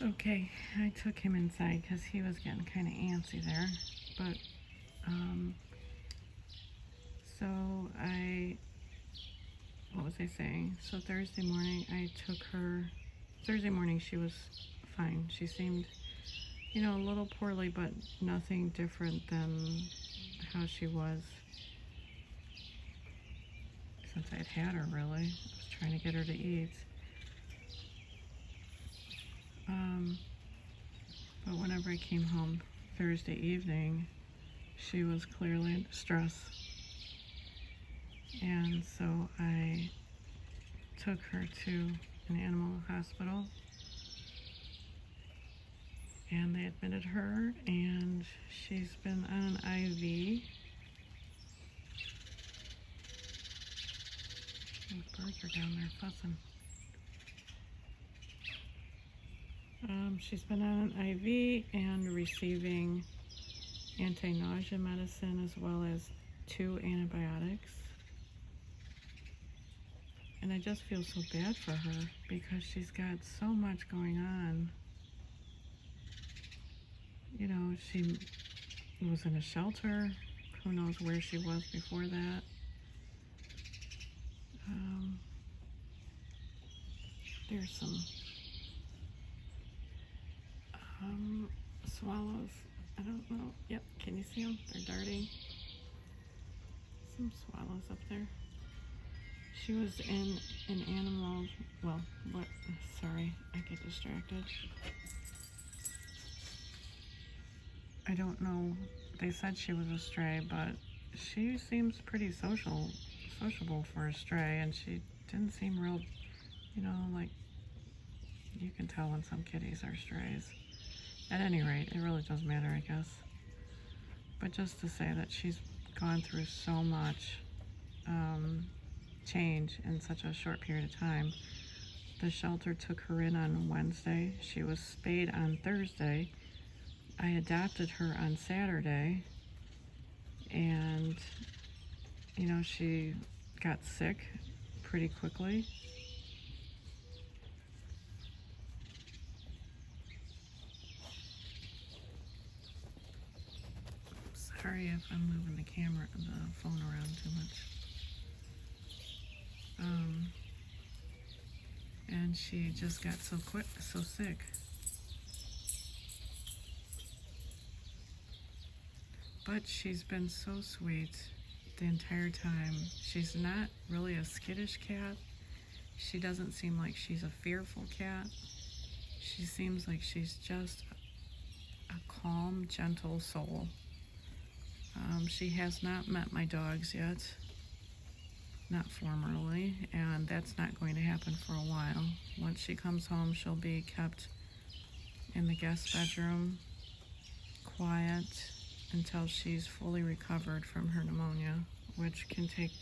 Okay, I took him inside because he was getting kind of antsy there. But, so what was I saying? So Thursday morning, Thursday morning she was fine. She seemed, a little poorly, but nothing different than how she was since I'd had her, really. I was trying to get her to eat. But whenever I came home Thursday evening, she was clearly in distress. And so I took her to an animal hospital, and they admitted her, and she's been on an IV. Those birds are down there fussing. She's been on an IV and receiving anti-nausea medicine as well as 2 antibiotics. And I just feel so bad for her because she's got so much going on. She was in a shelter. Who knows where she was before that. There's some swallows. I don't know. Yep, can you see them? They're darting. Some swallows up there. She was in an animal, sorry, I get distracted. I don't know, they said she was a stray, but she seems pretty sociable for a stray, and she didn't seem real, like, you can tell when some kitties are strays. At any rate, it really doesn't matter, I guess. But just to say that she's gone through so much change in such a short period of time. The shelter took her in on Wednesday. She was spayed on Thursday. I adopted her on Saturday, and she got sick pretty quickly. Sorry if I'm moving the phone around too much. And she just got so sick. But she's been so sweet the entire time. She's not really a skittish cat. She doesn't seem like she's a fearful cat. She seems like she's just a calm, gentle soul. She has not met my dogs yet, not formally, and that's not going to happen for a while. Once she comes home, she'll be kept in the guest bedroom, quiet, until she's fully recovered from her pneumonia, which can take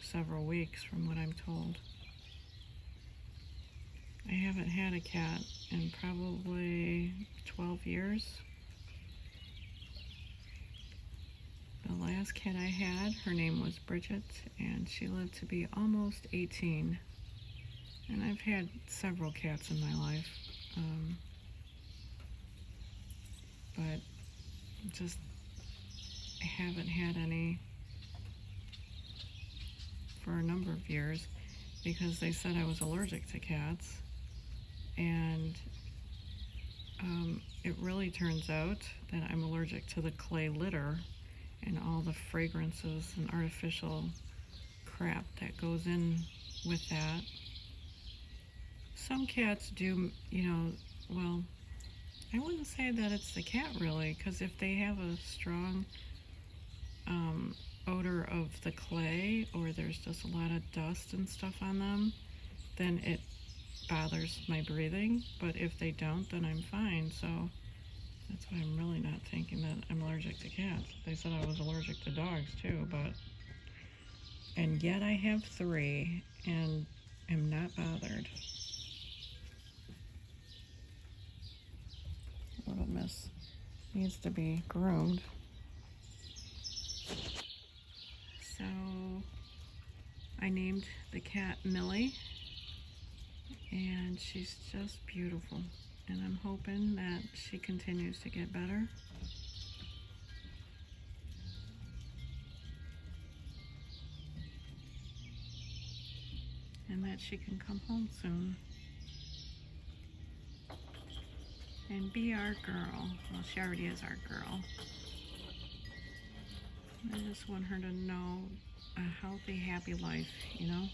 several weeks from what I'm told. I haven't had a cat in probably 12 years. The last cat I had, her name was Bridget, and she lived to be almost 18. And I've had several cats in my life, but just haven't had any for a number of years because they said I was allergic to cats, and it really turns out that I'm allergic to the clay litter and all the fragrances and artificial crap that goes in with that. Some cats do, well, I wouldn't say that it's the cat really, because if they have a strong odor of the clay, or there's just a lot of dust and stuff on them, then it bothers my breathing. But if they don't, then I'm fine. So that's why I'm really not thinking that I'm allergic to cats. They said I was allergic to dogs too, and yet I have 3 and am not bothered. Little miss needs to be groomed. So I named the cat Millie, and she's just beautiful. And I'm hoping that she continues to get better. And that she can come home soon. And be our girl. Well, she already is our girl. I just want her to know a healthy, happy life, you know?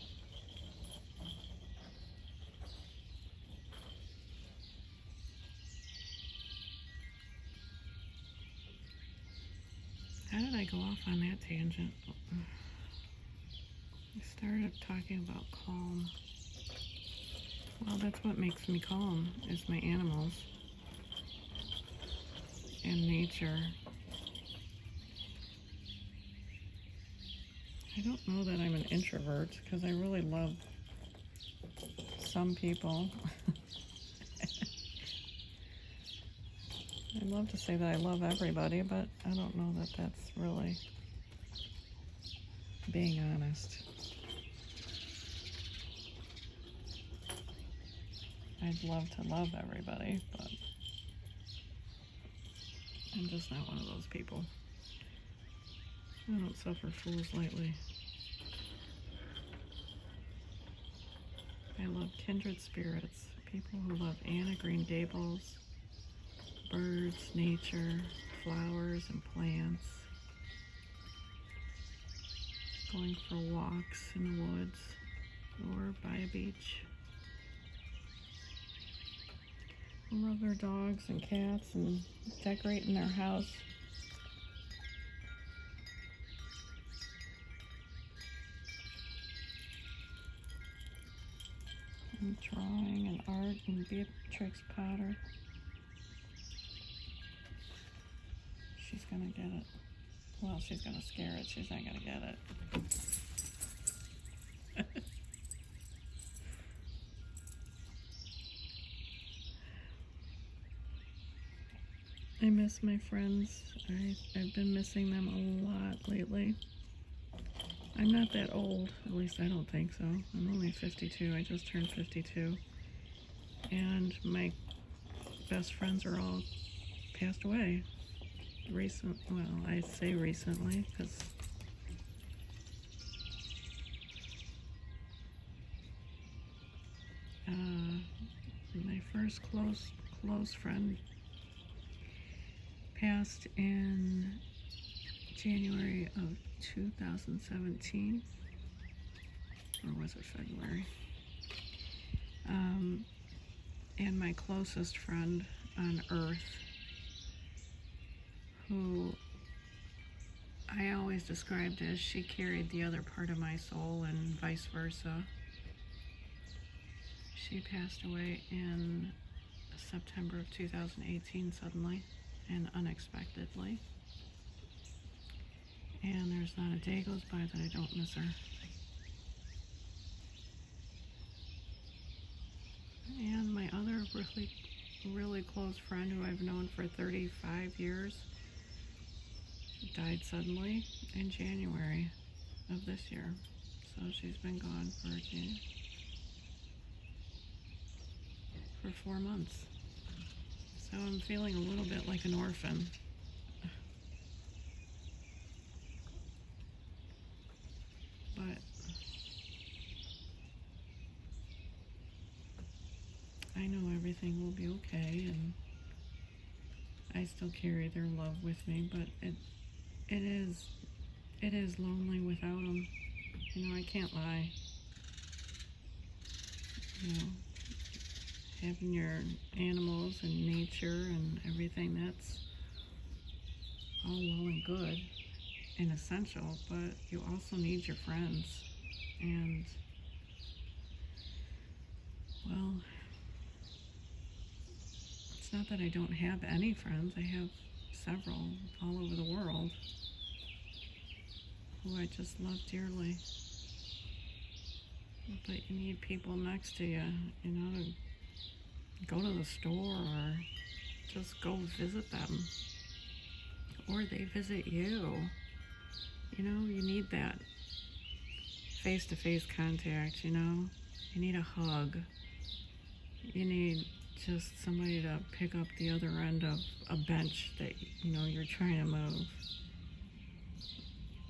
How did I go off on that tangent? I started talking about calm. Well, that's what makes me calm, is my animals and nature. I don't know that I'm an introvert, because I really love some people. I'd love to say that I love everybody, but I don't know that that's really being honest. I'd love to love everybody, but I'm just not one of those people. I don't suffer fools lightly. I love kindred spirits, people who love Anna Green Gables, birds, nature, flowers, and plants. Going for walks in the woods or by a beach. I love their dogs and cats and decorating their house. And drawing and art and Beatrix Potter. She's gonna get it. Well, she's gonna scare it. She's not gonna get it. I miss my friends. I've been missing them a lot lately. I'm not that old, at least I don't think so. I'm only 52. I just turned 52. And my best friends are all passed away. Well, I say recently, because my first close friend passed in January of 2017, or was it February? And my closest friend on earth, who I always described as she carried the other part of my soul and vice versa. She passed away in September of 2018 suddenly and unexpectedly. And there's not a day goes by that I don't miss her. And my other really close friend who I've known for 35 years died suddenly in January of this year. So she's been gone for 4 months. So I'm feeling a little bit like an orphan. But I know everything will be okay, and I still carry their love with me, but it is lonely without them. You know, I can't lie. You know, having your animals and nature and everything, that's all well and good and essential, but you also need your friends. And, well, it's not that I don't have any friends. I have several all over the world who I just love dearly. But you need people next to you, you know, to go to the store or just go visit them. Or they visit you. You know, you need that face-to-face contact, you know. You need a hug. You need just somebody to pick up the other end of a bench that, you're trying to move.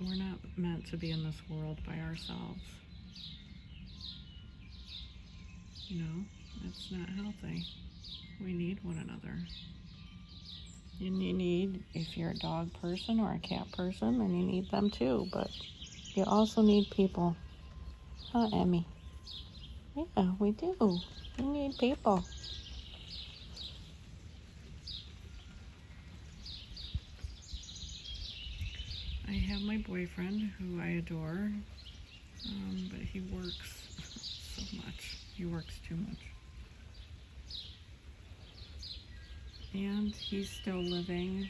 We're not meant to be in this world by ourselves. It's not healthy. We need one another. And you need, if you're a dog person or a cat person, then you need them too. But you also need people. Huh, Emmy? Yeah, we do. We need people. I have my boyfriend, who I adore, but he works so much. He works too much. And he's still living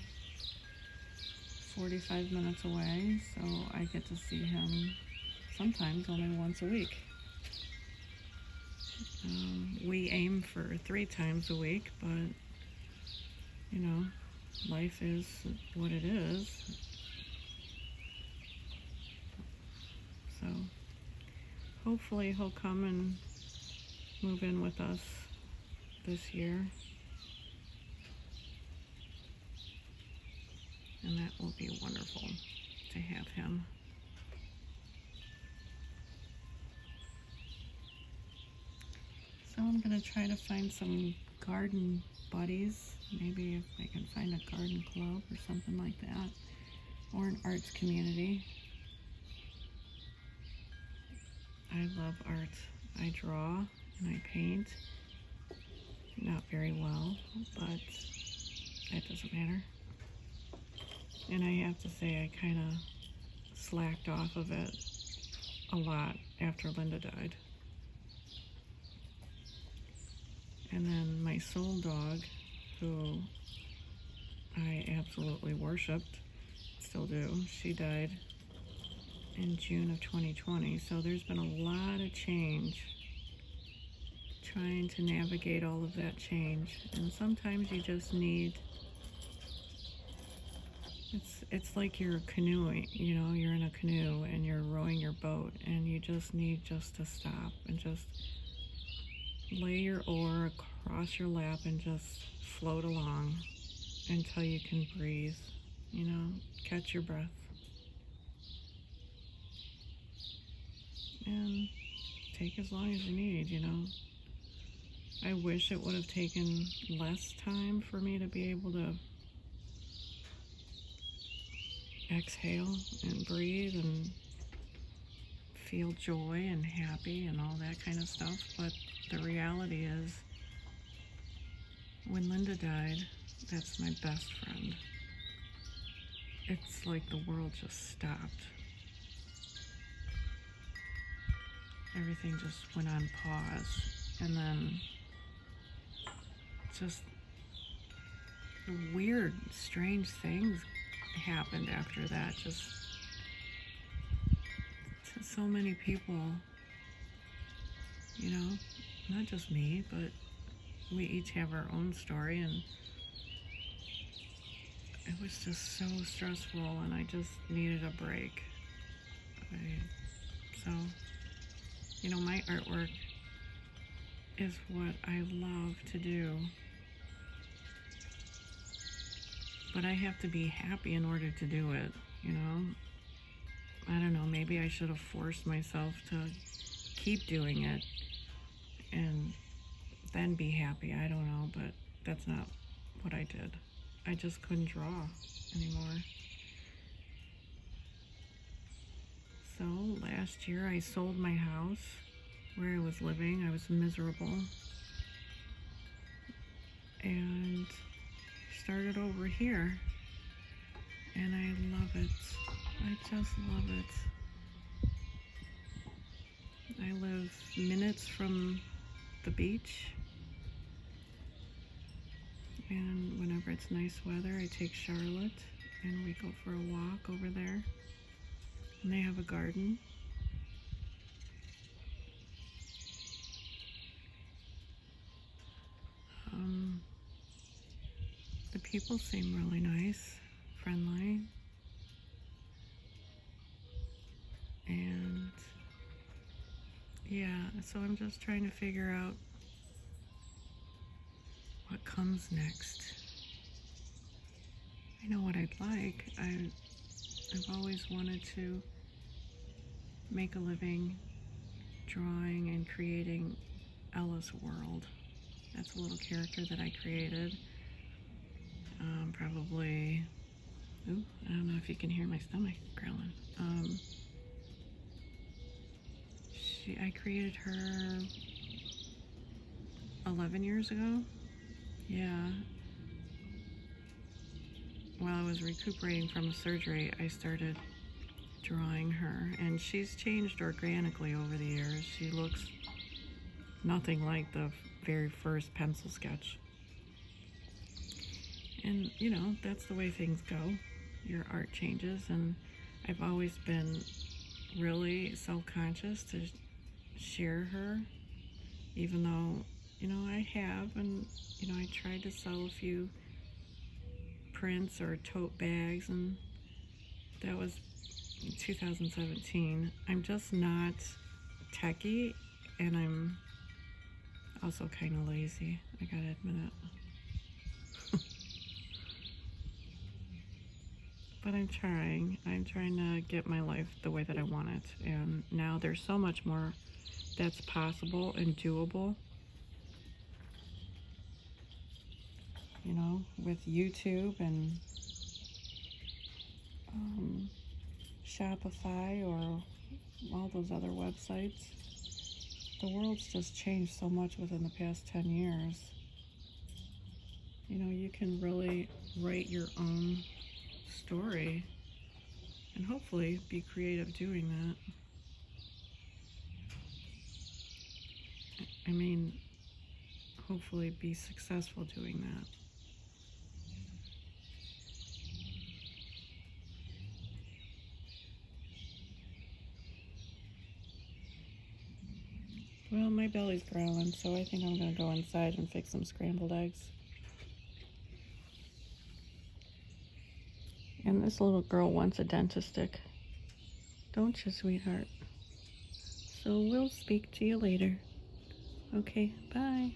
45 minutes away, so I get to see him sometimes only once a week. We aim for 3 times a week, but, life is what it is. So hopefully he'll come and move in with us this year. And that will be wonderful to have him. So I'm going to try to find some garden buddies. Maybe if I can find a garden club or something like that. Or an arts community. I love art. I draw and I paint. Not very well, but that doesn't matter. And I have to say I kind of slacked off of it a lot after Linda died. And then my soul dog, who I absolutely worshipped, still do, she died in June of 2020. So there's been a lot of change, trying to navigate all of that change. And sometimes you just need, it's like you're canoeing, you're in a canoe and you're rowing your boat, and you just need to stop and just lay your oar across your lap and just float along until you can breathe, catch your breath. And take as long as you need, I wish it would have taken less time for me to be able to exhale and breathe and feel joy and happy and all that kind of stuff. But the reality is, when Linda died, that's my best friend. It's like the world just stopped. Everything just went on pause, and then just weird, strange things happened after that. Just to so many people, not just me, but we each have our own story, and it was just so stressful, and I just needed a break. My artwork is what I love to do, but I have to be happy in order to do it, I don't know, maybe I should have forced myself to keep doing it and then be happy. I don't know, but that's not what I did. I just couldn't draw anymore. So last year I sold my house where I was living. I was miserable, and started over here, and I love it. I just love it. I live minutes from the beach, and whenever it's nice weather, I take Charlotte and we go for a walk over there, and they have a garden. The people seem really nice, friendly, and yeah, so I'm just trying to figure out what comes next. I know what I'd like. I've always wanted to make a living drawing and creating Ella's World. That's a little character that I created. Probably, ooh, I don't know if you can hear my stomach growling. I created her 11 years ago. Yeah. While I was recuperating from a surgery, I started drawing her, and she's changed organically over the years. She looks nothing like the very first pencil sketch. And, you know, that's the way things go. Your art changes, and I've always been really self-conscious to share her, even though, you know, I have, and, you know, I tried to sell a few prints or tote bags, and that was in 2017. I'm just not techie, and I'm also kind of lazy, I gotta admit it. But I'm trying to get my life the way that I want it, and now there's so much more that's possible and doable, you know, with YouTube and Shopify or all those other websites. The world's just changed so much within the past 10 years. You know, you can really write your own story and hopefully be creative doing that. I mean, hopefully be successful doing that. Well, my belly's growling, so I think I'm gonna go inside and fix some scrambled eggs. And this little girl wants a dentist stick. Don't you, sweetheart? So we'll speak to you later. Okay, bye.